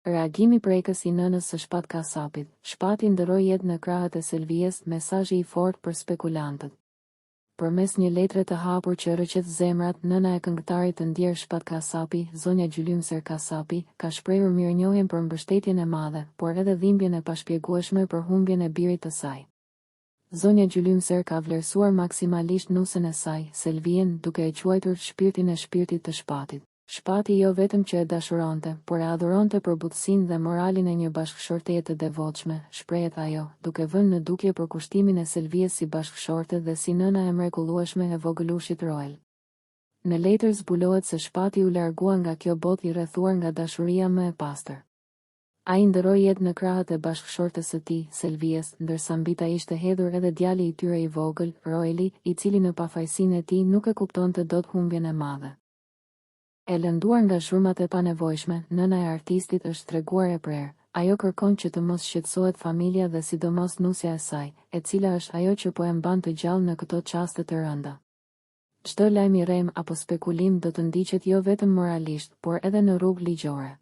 Reagimi prekës i nënës së Shpat Kasapit. Shpati ndëroi jetë në krahët e Selvijes, mesazhi i fortë për spekulantët. Përmes një letre të hapur që rrëqet zemrat, nëna e këngëtarit të ndjer Shpat Kasapi, zonja Gjylymser Kasapi, ka shprehur mirënjohjen për mbështetjen e madhe, por edhe dhimbjen e pashpjegueshme për humbjen e birit të saj. Zonja Gjylymser ka vlerësuar maksimalisht nusën e saj, Selvien, duke e quajtur shpirtin e shpirtit të Shpatit. Shpati jo vetëm që e dashuronte, por e adhuronte për butësinë dhe moralin e një bashkëshorteje të devotshme, shprehet ajo, duke vënë në dukje për kushtimin e Selvijes si bashkëshorte dhe si nëna e mrekullueshme e vogëlushit Roel. Në letër zbulohet se Shpati u largua nga kjo botë i rrethuar nga dashuria më e pastër. Ai ndëroi jetë në krahët e bashkëshortes së tij, Selvijes, ndërsa mbi ta ishte hedhur edhe djali i tyre i vogël, Roeli, i cili në pafajësinë e tij nuk e kuptonte dot humbjen e madhe. E lënduar nga zhurmat e panevojshme, nëna e artistit është treguar e prerë. Ajo kërkon që të mos shqetësohet familja dhe sidomos nusja e saj, e cila është ajo që po e mban të gjallë në këto çaste të rënda. Çdo lajm i rrem apo spekulim do të ndiqet jo vetëm moralisht, por edhe në rrugë ligjore.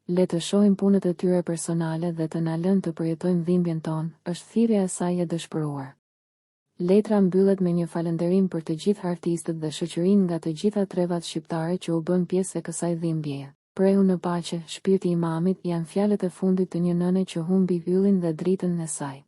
Le të shohim punët e tyre personale dhe të na lënë të përjetojmë dhimbjen tonë, është thirrja e saj e dëshpëruar. Letra mbyllet me një falënderim për të gjithë artistët dhe shoqërinë nga të gjitha trevat shqiptare që u bën pjesë e kësaj dhimbjeje. Prehu në paqe, shpirti i mamit, janë fjalët e fundit të një nëne që humbi yllin dhe dritën e saj.